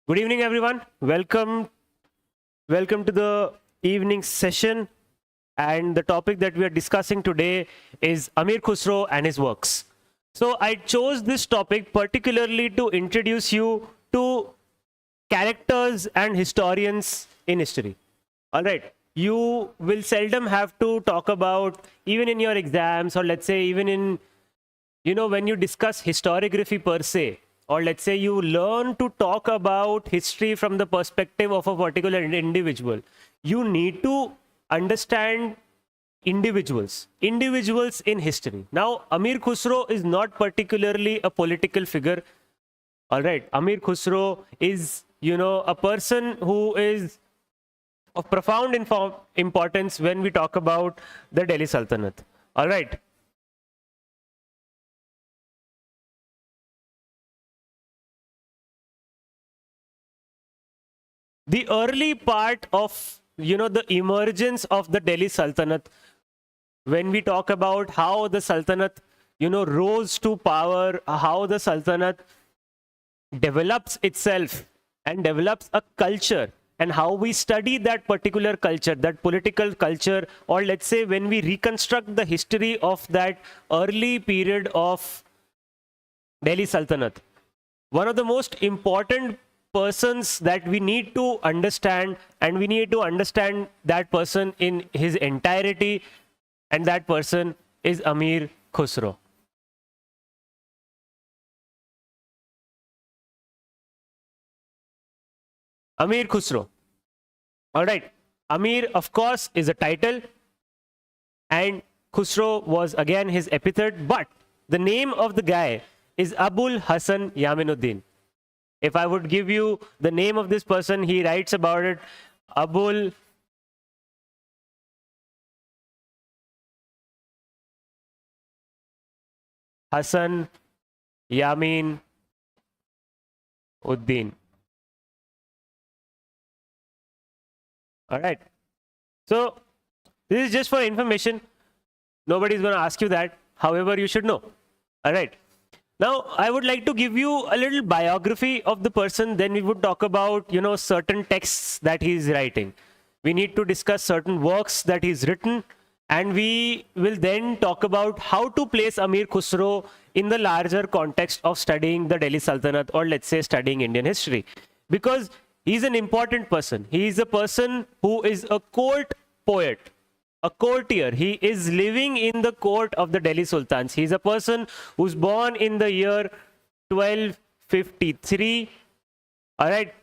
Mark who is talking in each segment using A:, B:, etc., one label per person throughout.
A: Good evening, everyone. Welcome to the evening session. And the topic that we are discussing today is Amir Khusrau and his works. So I chose this topic particularly to introduce you to characters and historians in history. All right. You will seldom have to talk about, even in your exams, or let's say even in, when you discuss historiography per se, or let's say you learn to talk about history from the perspective of a particular individual, you need to understand individuals in history. Now, Amir Khusrau is not particularly a political figure. All right. Amir Khusrau is, a person who is of profound importance when we talk about the Delhi Sultanate. All right. The early part of, the emergence of the Delhi Sultanate, when we talk about how the Sultanate, rose to power, how the Sultanate develops itself and develops a culture, and how we study that particular culture, that political culture, or let's say when we reconstruct the history of that early period of Delhi Sultanate. One of the most important persons that we need to understand, and we need to understand that person in his entirety, and that person is Amir Khusrau. Amir Khusrau. All right. Amir, of course, is a title, and Khusrau was again his epithet, but the name of the guy is Abul Hasan Yaminuddin. If I would give you the name of this person, he writes about it, Abul Hasan Yamin Uddin. All right. So this is just for information. Nobody's going to ask you that. However, you should know. All right. Now, I would like to give you a little biography of the person. Then we would talk about, certain texts that he's writing. We need to discuss certain works that he's written. And we will then talk about how to place Amir Khusrau in the larger context of studying the Delhi Sultanate, or let's say studying Indian history. Because he's an important person. He is a person who is a court poet, a courtier. He is living in the court of the Delhi Sultans. He's a person who's born in the year 1253. All right.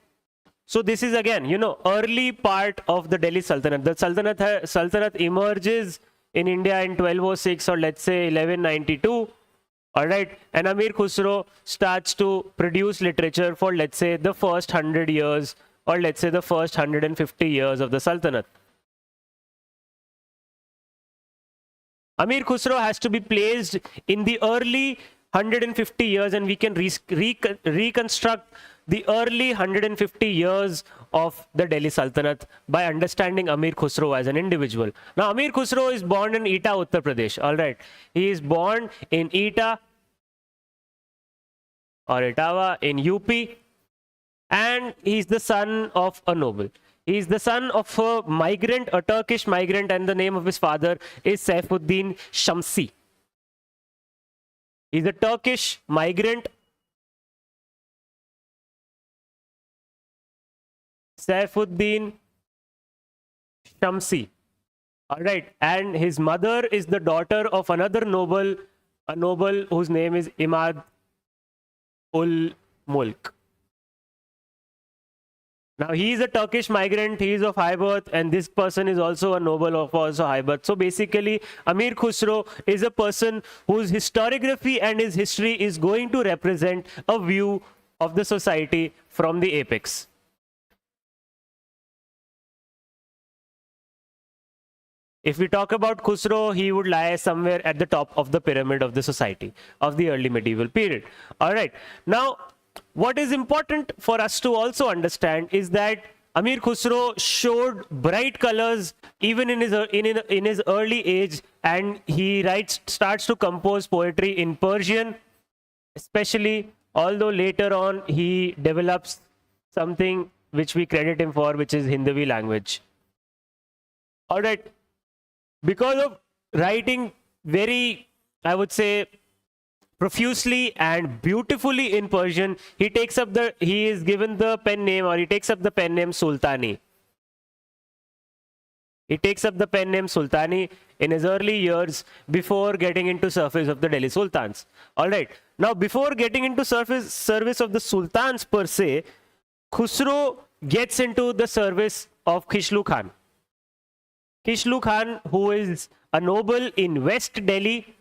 A: So this is again, early part of the Delhi Sultanate. The Sultanate emerges in India in 1206, or let's say 1192. All right. And Amir Khusrau starts to produce literature for, let's say, the first 100 years, or let's say the first 150 years of the Sultanate. Amir Khusrau has to be placed in the early 150 years, and we can reconstruct the early 150 years of the Delhi Sultanate by understanding Amir Khusrau as an individual. Now, Amir Khusrau is born in Etah, Uttar Pradesh. All right. He is born in Etah, or Etawah, in UP, and he's the son of a noble. He's the son of a migrant, a Turkish migrant, and the name of his father is Saifuddin Shamsi. He's a Turkish migrant. Saifuddin Shamsi. All right. And his mother is the daughter of another noble, a noble whose name is Imad ul Mulk. Now, he is a Turkish migrant, he is of high birth, and this person is also a noble of also high birth. So basically, Amir Khusrau is a person whose historiography and his history is going to represent a view of the society from the apex. If we talk about Khusrau, he would lie somewhere at the top of the pyramid of the society of the early medieval period. All right. Now, what is important for us to also understand is that Amir Khusrau showed bright colors even in his early age, and he starts to compose poetry in Persian, especially, although later on he develops something which we credit him for, which is Hindavi language. All right. Because of writing very, I would say, profusely and beautifully in Persian, he is given the pen name, or he takes up the pen name Sultani. He takes up the pen name Sultani in his early years before getting into service of the Delhi Sultans. All right. Now, before getting into service of the Sultans per se, Khusrau gets into the service of Khishlu Khan. Khishlu Khan, who is a noble in West Delhi.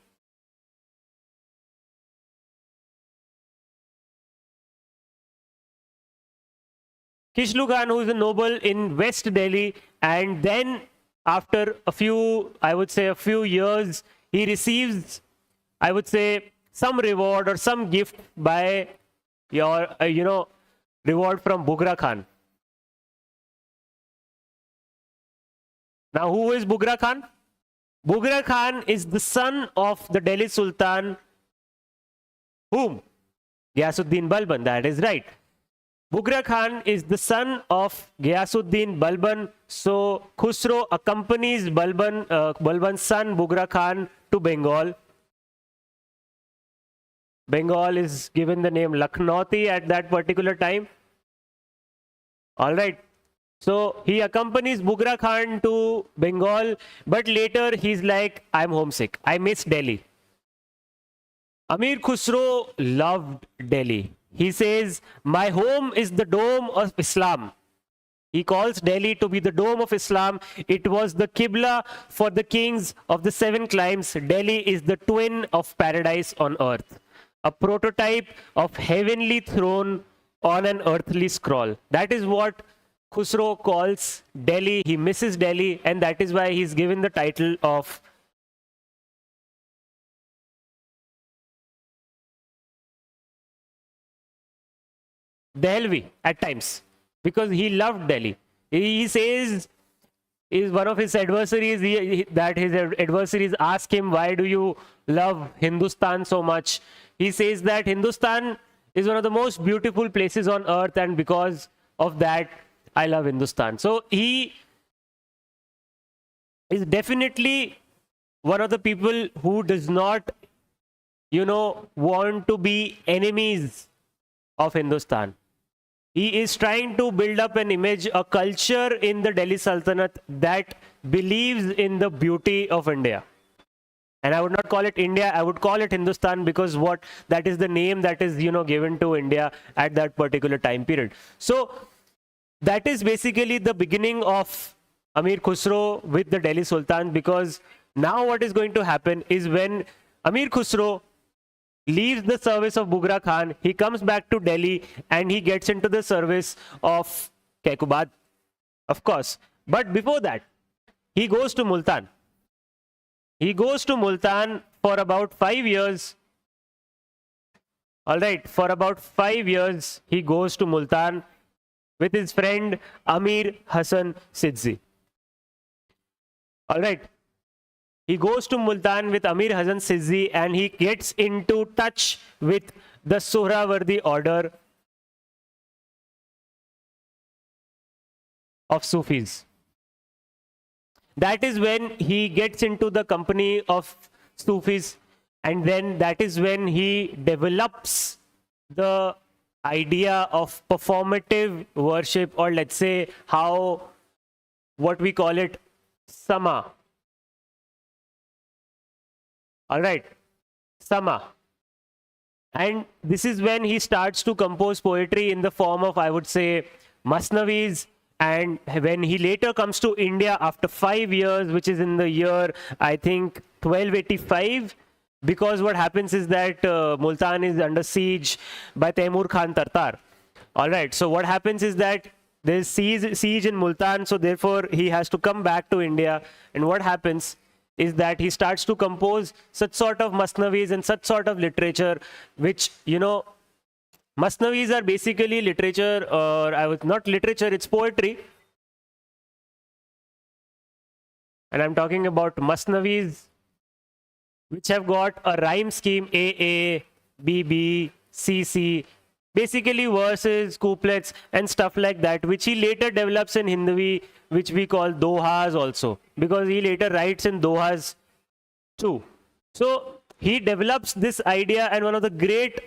A: Khishlu Khan, who is a noble in West Delhi, and then after a few years, he receives, I would say, some reward or some gift by your, reward from Bughra Khan. Now, who is Bughra Khan? Bughra Khan is the son of the Delhi Sultan, whom? Ghiyasuddin Balban, that is right. Bughra Khan is the son of Ghiyasuddin Balban. So Khusrau accompanies Balban's son Bughra Khan to Bengal. Bengal is given the name Lakhnauti at that particular time. All right. So he accompanies Bughra Khan to Bengal, but later he's like, I'm homesick. I miss Delhi. Amir Khusrau loved Delhi. He says, my home is the dome of Islam. He calls Delhi to be the dome of Islam. It was the Qibla for the kings of the 7 climes. Delhi is the twin of paradise on earth. A prototype of heavenly throne on an earthly scroll. That is what Khusrau calls Delhi. He misses Delhi, and that is why he's given the title of Dehlvi at times, because he loved Delhi. He says, is one of his adversaries, that his adversaries ask him, why do you love Hindustan so much? He says that Hindustan is one of the most beautiful places on earth, and because of that, I love Hindustan. So he is definitely one of the people who does not, want to be enemies of Hindustan. He is trying to build up an image, a culture in the Delhi Sultanate that believes in the beauty of India. And I would not call it India, I would call it Hindustan, because that is the name that is, given to India at that particular time period. So that is basically the beginning of Amir Khusrau with the Delhi Sultan, because now what is going to happen is when Amir Khusrau leaves the service of Bughra Khan, he comes back to Delhi and he gets into the service of Kaikubad, of course. But before that, he goes to Multan. He goes to Multan for about 5 years. All right, for about 5 years, he goes to Multan with his friend Amir Hassan Sidzi. All right. He goes to Multan with Amir Hassan Sidzi, and he gets into touch with the Suhrawardi order of Sufis. That is when he gets into the company of Sufis, and then that is when he develops the idea of performative worship, or let's say what we call it, Sama. All right, Sama. And this is when he starts to compose poetry in the form of, I would say, Masnavis. And when he later comes to India after 5 years, which is in the year, I think, 1285, because what happens is that Multan is under siege by Taimur Khan Tartar. All right, so what happens is that there is siege in Multan, so therefore he has to come back to India. And what happens is that he starts to compose such sort of Masnavis and such sort of literature, which, Masnavis are basically literature, or not literature, it's poetry. And I'm talking about Masnavis, which have got a rhyme scheme, AA, BB, CC. basically verses, couplets and stuff like that, which he later develops in Hindi, which we call dohas also, because he later writes in dohas too. So he develops this idea, and one of the great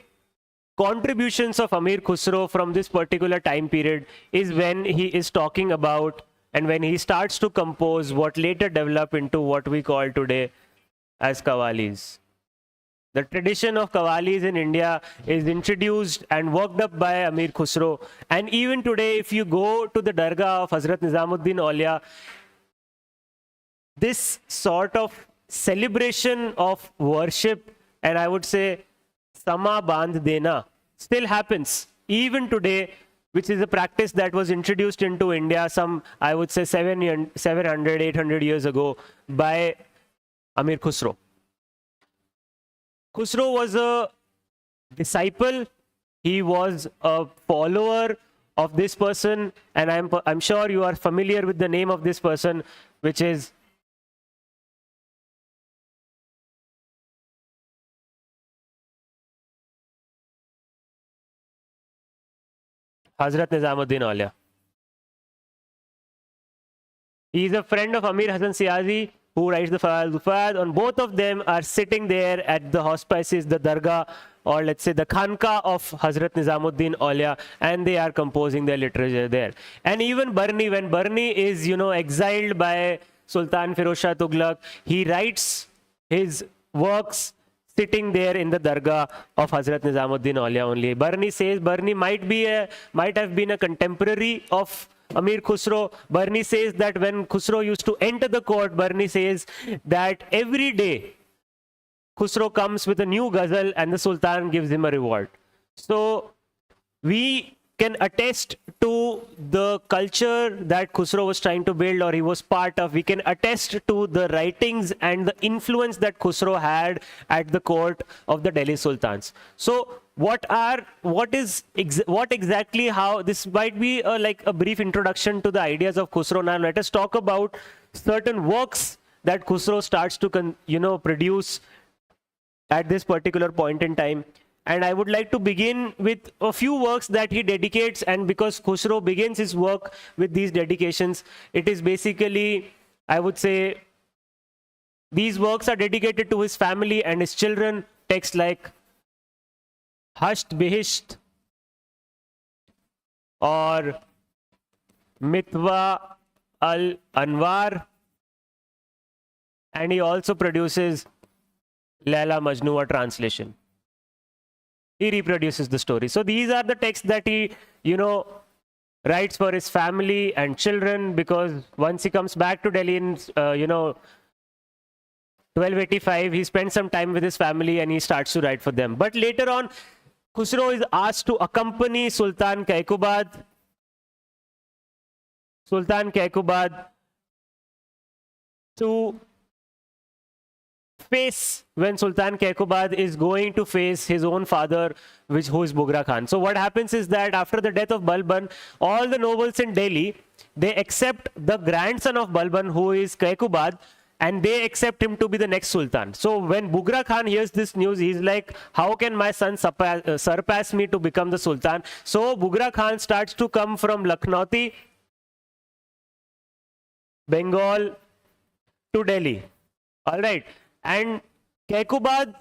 A: contributions of Amir Khusrau from this particular time period is when he is talking about and when he starts to compose what later develop into what we call today as Qawwalis. The tradition of Qawwalis in India is introduced and worked up by Amir Khusrau. And even today, if you go to the Dargah of Hazrat Nizamuddin Aulia, this sort of celebration of worship, and I would say Sama Bandh Dena, still happens even today, which is a practice that was introduced into India some, I would say, 700, 800 years ago by Amir Khusrau. Khusrau was a disciple, he was a follower of this person, and I'm sure you are familiar with the name of this person, which is Hazrat Nizamuddin Aulia. He is a friend of Amir Hasan Siazi, who writes the Fad, and both of them are sitting there at the hospices, the Dargah, or let's say the Khanka of Hazrat Nizamuddin Aulia, and they are composing their literature there. And even Barni, when Barni is, exiled by Sultan Firoz Shah Tughlaq, he writes his works sitting there in the Dargah of Hazrat Nizamuddin Aulia only. Barni says Barni might have been a contemporary of Amir Khusrau. Barni says that when Khusrau used to enter the court, Barni says that every day Khusrau comes with a new ghazal and the Sultan gives him a reward. So we can attest to the culture that Khusrau was trying to build, or he was part of. We can attest to the writings and the influence that Khusrau had at the court of the Delhi Sultans. So what exactly, how this might be like a brief introduction to the ideas of Khusrau. Now let us talk about certain works that Khusrau starts to produce at this particular point in time. And I would like to begin with a few works that he dedicates, and because Khusrau begins his work with these dedications, it is basically, I would say, these works are dedicated to his family and his children. Texts like Hasht Bihisht or Mitwa al Anwar, and he also produces Laila Majnu, a translation. He reproduces the story. So these are the texts that he, writes for his family and children, because once he comes back to Delhi in, 1285, he spends some time with his family and he starts to write for them. But later on, Khusrau is asked to accompany Sultan Kaikubad to face, when Sultan Kaikubad is going to face his own father, who is Bughra Khan. So what happens is that after the death of Balban, all the nobles in Delhi, they accept the grandson of Balban, who is Kaikubad, and they accept him to be the next Sultan. So when Bughra Khan hears this news, he's like, how can my son surpass me to become the Sultan? So Bughra Khan starts to come from Lakhnauti, Bengal to Delhi. All right. And Kaikubad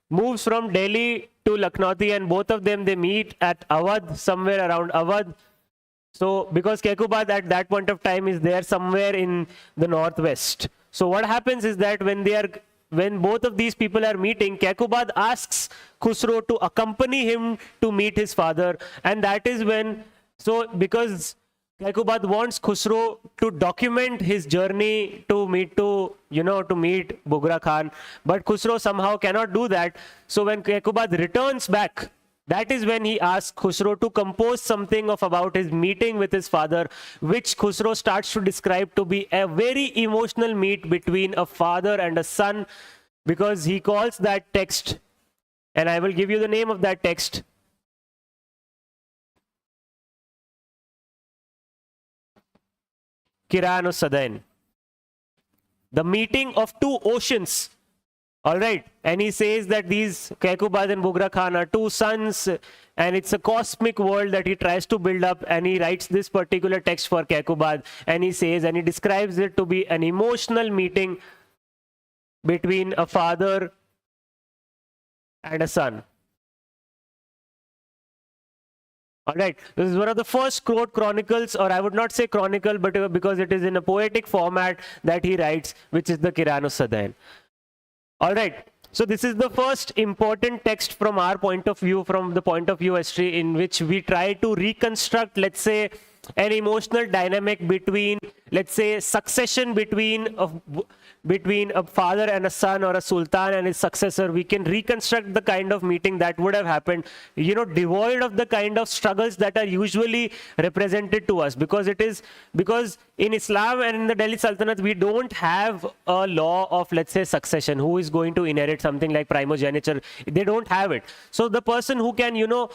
A: moves from Delhi to Lakhnauti, and both of them, they meet at Awadh, somewhere around Awadh. So because Kaikubad at that point of time is there somewhere in the northwest. So what happens is that when both of these people are meeting, Kaikubad asks Khusrau to accompany him to meet his father, and that is when, so because Kaikubad wants Khusrau to document his journey to meet Bughra Khan, but Khusrau somehow cannot do that. So when Kaikubad returns back, that is when he asks Khusrau to compose something about his meeting with his father, which Khusrau starts to describe to be a very emotional meet between a father and a son, because he calls that text, and I will give you the name of that text, Kirano Sadain, the meeting of two oceans All right, and he says that these Kekubad and Bughra Khan are two sons, and it's a cosmic world that he tries to build up, and he writes this particular text for Kekubad, and he says, and he describes it to be an emotional meeting between a father and a son. All right, this is one of the first court chronicles, or I would not say chronicle, but because it is in a poetic format that he writes, which is the Kirano-Sadain. All right, so this is the first important text from our point of view, from the point of view history, in which we try to reconstruct, let's say, an emotional dynamic between, let's say, succession between a father and a son, or a sultan and his successor. We can reconstruct the kind of meeting that would have happened, you know, devoid of the kind of struggles that are usually represented to us, because in Islam and in the Delhi Sultanate, we don't have a law of, let's say, succession, who is going to inherit something like primogeniture. They don't have it. So the person who can, you know,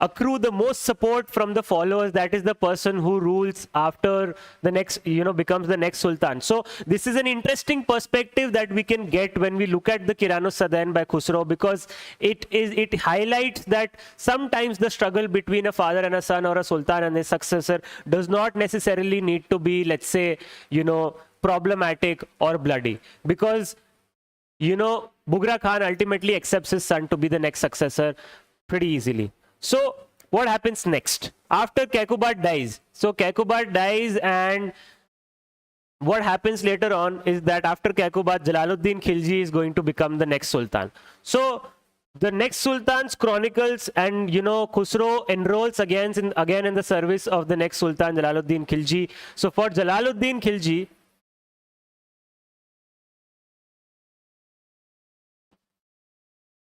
A: accrue the most support from the followers, that is the person who rules after the next, you know, becomes the next sultan. So this is an interesting perspective that we can get when we look at the Kirano-Sadain by Khusrau, because it highlights that sometimes the struggle between a father and a son, or a sultan and his successor, does not necessarily need to be, let's say, you know, problematic or bloody, because, you know, Bughra Khan ultimately accepts his son to be the next successor pretty easily. So what happens next after Kekubad dies? So Kekubad dies, and what happens later on is that after Kekubad, Jalaluddin Khilji is going to become the next sultan. So the next sultan's chronicles, and, you know, Khusrau enrolls again in the service of the next sultan, Jalaluddin Khilji. So for Jalaluddin Khilji,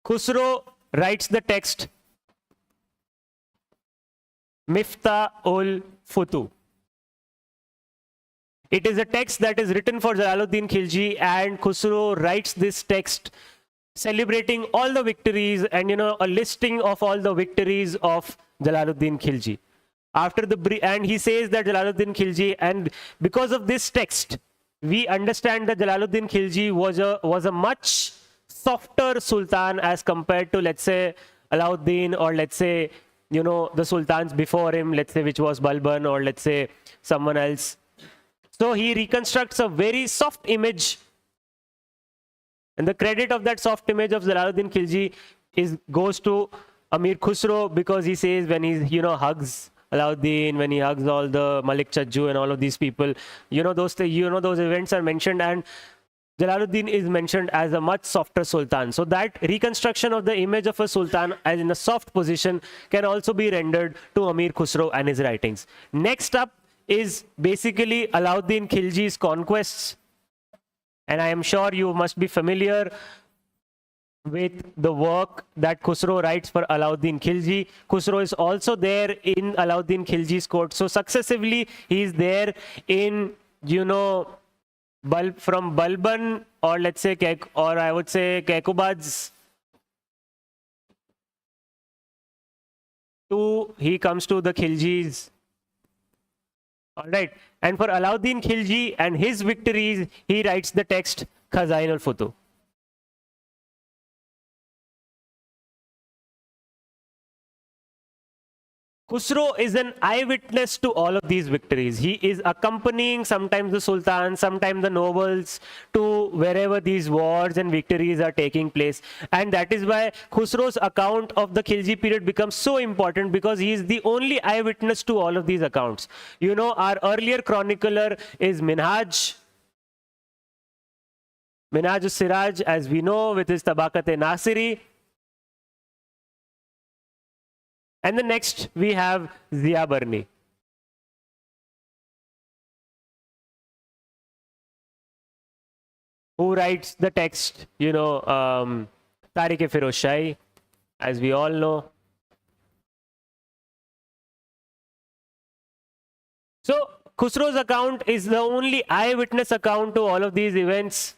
A: Khusrau writes the text Miftah-ul-Futuh. It is a text that is written for Jalaluddin Khilji, and Khusrau writes this text celebrating all the victories, and, you know, a listing of all the victories of Jalaluddin Khilji. And he says that Jalaluddin Khilji, and because of this text, we understand that Jalaluddin Khilji was a much softer sultan as compared to, let's say, Alauddin, or let's say, you know, the sultans before him, let's say, which was Balban, or let's say someone else. So he reconstructs a very soft image, and the credit of that soft image of Jalaluddin Khilji goes to Amir Khusrau, because he says, when he, you know, hugs Alauddin, when he hugs all the Malik Chajju and all of these people, you know, those events are mentioned, and Jalaluddin is mentioned as a much softer sultan. So that reconstruction of the image of a sultan as in a soft position can also be rendered to Amir Khusrau and his writings. Next up is basically Alauddin Khilji's conquests, and I am sure you must be familiar with the work that Khusrau writes for Alauddin Khilji. Khusrau is also there in Alauddin Khilji's court. So successively he is there in, you know, from Balban, or let's say, or I would say Kekubad's, he comes to the Khiljis. All right, and for Alauddin Khilji and his victories, he writes the text Khazain-ul-Futuh. Khusrau is an eyewitness to all of these victories. He is accompanying sometimes the sultan, sometimes the nobles, to wherever these wars and victories are taking place. And that is why Khusrau's account of the Khilji period becomes so important, because he is the only eyewitness to all of these accounts. You know, our earlier chronicler is Minhaj-ul-Siraj, as we know, with his Tabaqat-e-Nasiri. And the next we have Ziya Barni. Who writes the text, you know, Tariq-e-Firoz Shahi, as we all know. So Khusrau's account is the only eyewitness account to all of these events.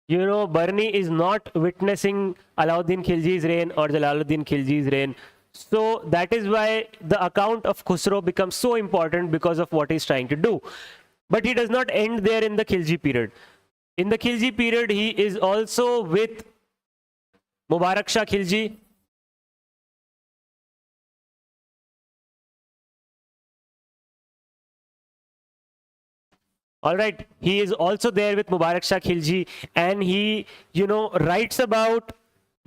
A: You know, Barni is not witnessing Alauddin Khilji's reign or Jalaluddin Khilji's reign. So that is why the account of Khusrau becomes so important, because of what he's trying to do. But he does not end there in the Khilji period. In the Khilji period, he is also with Mubarak Shah Khilji. All right, he is also there with Mubarak Shah Khilji, and he, writes about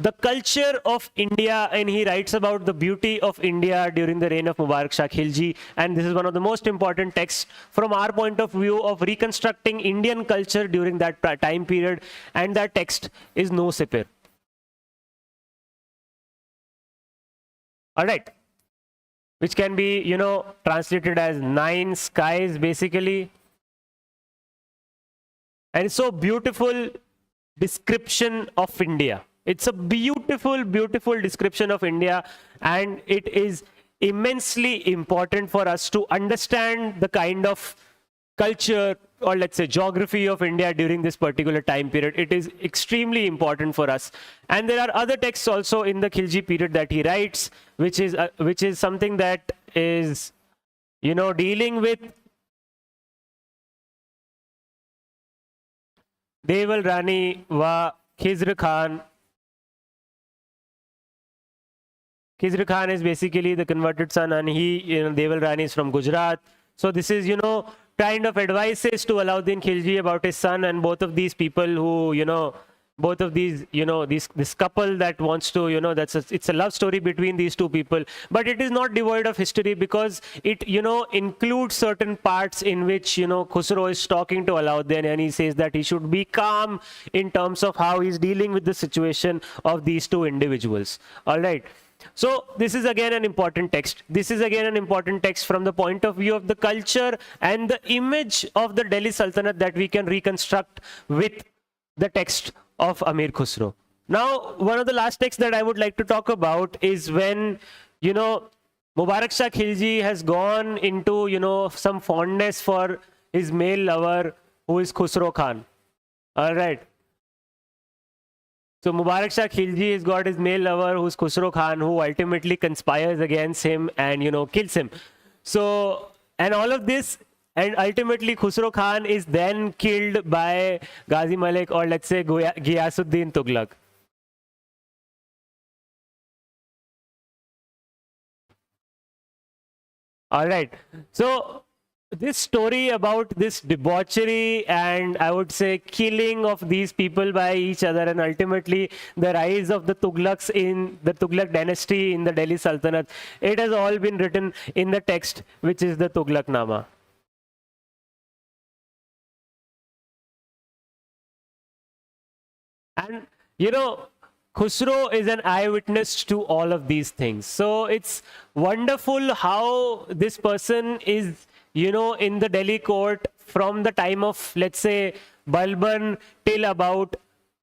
A: the culture of India, and he writes about the beauty of India during the reign of Mubarak Shah Khilji. And this is one of the most important texts from our point of view of reconstructing Indian culture during that time period. And that text is No Sipir. All right, which can be, translated as Nine Skies, basically. And it's so beautiful description of India. It's a beautiful, beautiful description of India, and it is immensely important for us to understand the kind of culture, or let's say geography, of India during this particular time period. It is extremely important for us. And there are other texts also in the Khilji period that he writes, which is something that is, dealing with Deval Rani wa Khizr Khan. Khizr Khan is basically the converted son, and he, Deval Rani is from Gujarat. So this is, kind of advices to Alauddin Khilji about his son, and both of these people who, both of these, this couple that wants to, it's a love story between these two people. But it is not devoid of history, because it, includes certain parts in which, Khusrau is talking to Alauddin, and he says that he should be calm in terms of how he's dealing with the situation of these two individuals. All right. So this is again an important text. This is again an important text from the point of view of the culture and the image of the Delhi Sultanate that we can reconstruct with the text of Amir Khusrau. Now, one of the last texts that I would like to talk about is when, Mubarak Shah Khilji has gone into, some fondness for his male lover, who is Khusrau Khan. All right. So Mubarak Shah Khilji has got his male lover, who's Khusrau Khan, who ultimately conspires against him and, kills him. So, and all of this, and ultimately Khusrau Khan is then killed by Ghazi Malik, or let's say Ghiyasuddin Tughlaq. All right. So this story about this debauchery and, I would say, killing of these people by each other, and ultimately the rise of the Tughlaqs in the Tughlaq dynasty in the Delhi Sultanate, it has all been written in the text, which is the Tughlaqnama. And, Khusrau is an eyewitness to all of these things. So it's wonderful how this person is, in the Delhi court from the time of, let's say, Balban till about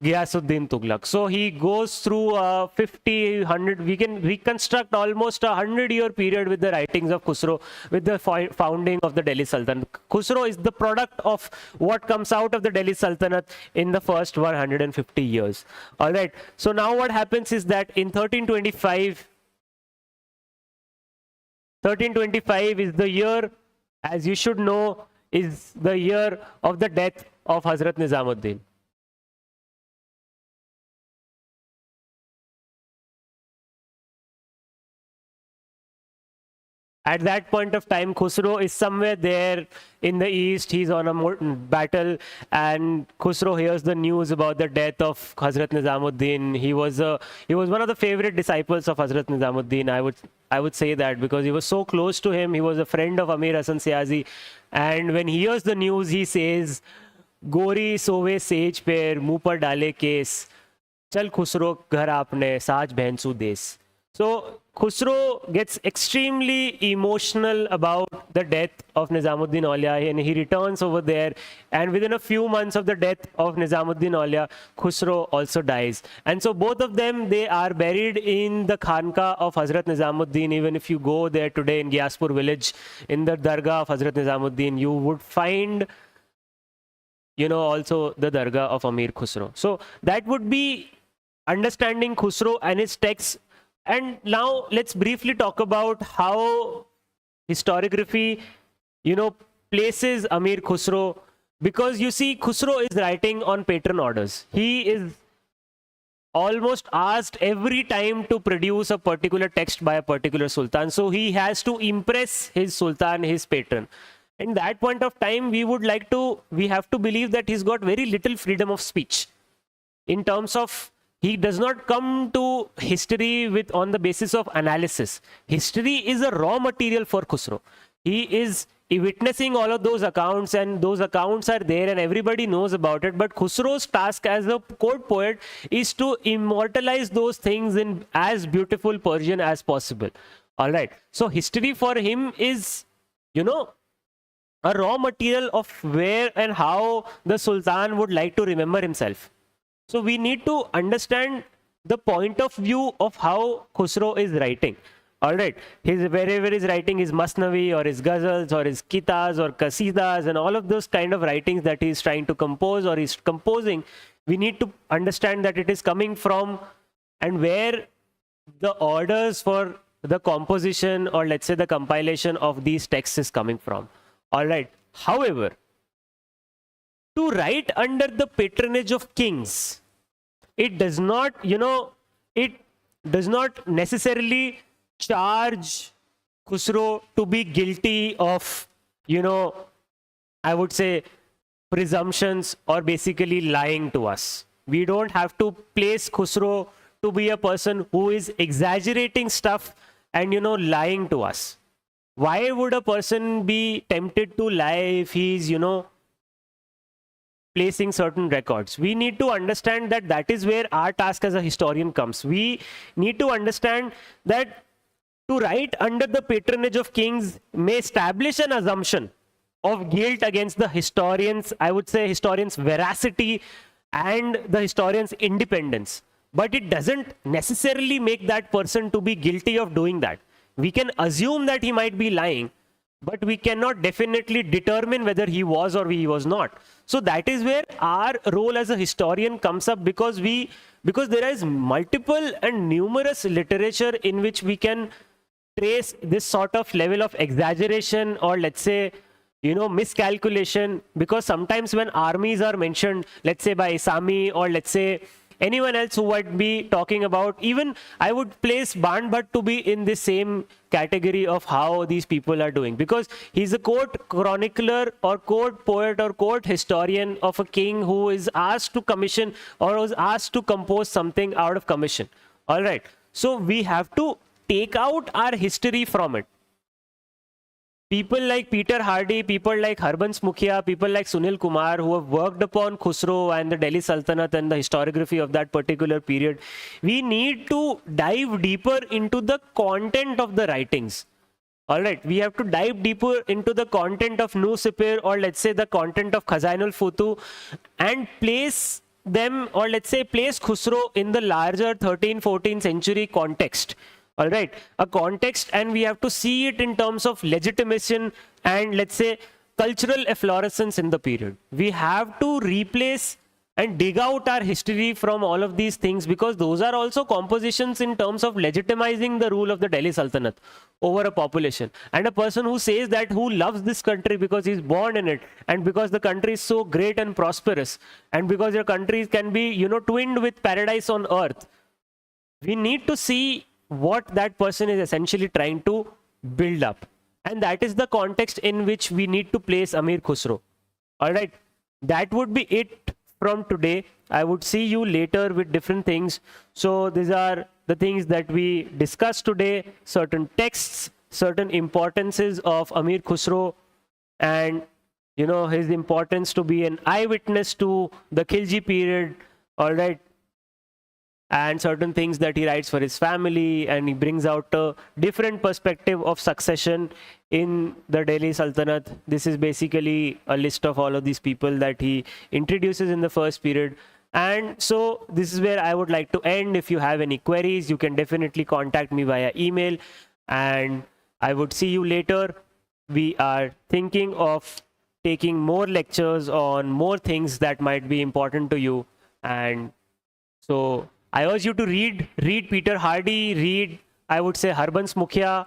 A: Ghiyasuddin Tughlaq. So he goes through a 50, 100, we can reconstruct almost a 100-year period with the writings of Khusrau, with the founding of the Delhi Sultanate. Khusrau is the product of what comes out of the Delhi Sultanate in the first 150 years. All right. So now what happens is that in 1325 is the year, as you should know, is the year of the death of Hazrat Nizamuddin. At that point of time, Khusrau is somewhere there in the east. He's on a battle, and Khusrau hears the news about the death of Hazrat Nizamuddin. He was one of the favorite disciples of Hazrat Nizamuddin. I would say that, because he was so close to him. He was a friend of Amir Hasan Siazi, and when he hears the news, he says, "Gori sove sage per muh par dale kes, chal Khusrau ghar aapne saaj bhensu des." So Khusrau gets extremely emotional about the death of Nizamuddin Aulia, and he returns over there. And within a few months of the death of Nizamuddin Aulia, Khusrau also dies. And so both of them, they are buried in the Khanka of Hazrat Nizamuddin. Even if you go there today in Gyaspur village, in the Dargah of Hazrat Nizamuddin, you would find, also the Dargah of Amir Khusrau. So that would be understanding Khusrau and his texts. And now let's briefly talk about how historiography, places Amir Khusrau Because you see, Khusrau is writing on patron orders. He is almost asked every time to produce a particular text by a particular sultan. So he has to impress his sultan, his patron. In that point of time, we have to believe that he's got very little freedom of speech. In terms of, he does not come to history on the basis of analysis. History is a raw material for Khusrau. He is witnessing all of those accounts, and those accounts are there and everybody knows about it. But Khusrau's task as a court poet is to immortalize those things in as beautiful Persian as possible. All right. So history for him is, you know, a raw material of where and how the Sultan would like to remember himself. So we need to understand the point of view of how Khusrau is writing. All right, wherever he's writing his Masnavi or his Ghazals or his Kitas or Qasidas and all of those kind of writings that he's trying to compose or he's composing, we need to understand that it is coming from and where the orders for the composition or let's say the compilation of these texts is coming from. All right. However, to write under the patronage of kings, it does not, it does not necessarily charge Khusrau to be guilty of, I would say presumptions or basically lying to us. We don't have to place Khusrau to be a person who is exaggerating stuff and, lying to us. Why would a person be tempted to lie if he's, placing certain records? We need to understand that that is where our task as a historian comes. We need to understand that to write under the patronage of kings may establish an assumption of guilt against the historians, I would say historians' veracity and the historians' independence. But it doesn't necessarily make that person to be guilty of doing that. We can assume that he might be lying, but we cannot definitely determine whether he was or he was not. So that is where our role as a historian comes up, because there is multiple and numerous literature in which we can trace this sort of level of exaggeration or let's say, miscalculation. Because sometimes when armies are mentioned, let's say by Sami or let's say anyone else who would be talking about, even I would place Ban Bhatt to be in the same category of how these people are doing, because he's a court chronicler or court poet or court historian of a king who is asked to commission or was asked to compose something out of commission. All right. So we have to take out our history from it. People like Peter Hardy, people like Harbans Mukhia, people like Sunil Kumar, who have worked upon Khusrau and the Delhi Sultanate and the historiography of that particular period, we need to dive deeper into the content of the writings. All right, we have to dive deeper into the content of Nusipir or let's say the content of Khazainul Futu and place them, or let's say place Khusrau in the larger 13th, 14th century context. All right, a context, and we have to see it in terms of legitimation and let's say cultural efflorescence in the period. We have to replace and dig out our history from all of these things, because those are also compositions in terms of legitimizing the rule of the Delhi Sultanate over a population. And a person who says that, who loves this country because he's born in it and because the country is so great and prosperous and because your country can be, twinned with paradise on earth. We need to see what that person is essentially trying to build up. And that is the context in which we need to place Amir Khusrau. All right. That would be it from today. I would see you later with different things. So these are the things that we discussed today, certain texts, certain importances of Amir Khusrau and, his importance to be an eyewitness to the Khilji period. All right. And certain things that he writes for his family, and he brings out a different perspective of succession in the Delhi Sultanate. This is basically a list of all of these people that he introduces in the first period. And so this is where I would like to end. If you have any queries, you can definitely contact me via email, and I would see you later. We are thinking of taking more lectures on more things that might be important to you. And so I urge you to read Peter Hardy, read, I would say, Harbans Mukhia,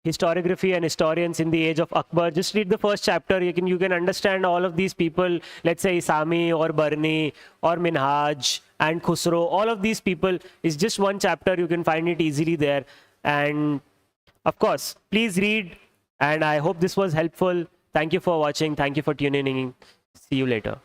A: historiography and historians in the age of Akbar. Just read the first chapter. You can understand all of these people. Let's say Isami or Barni or Minhaj and Khusrau. All of these people is just one chapter. You can find it easily there. And of course, please read. And I hope this was helpful. Thank you for watching. Thank you for tuning in. See you later.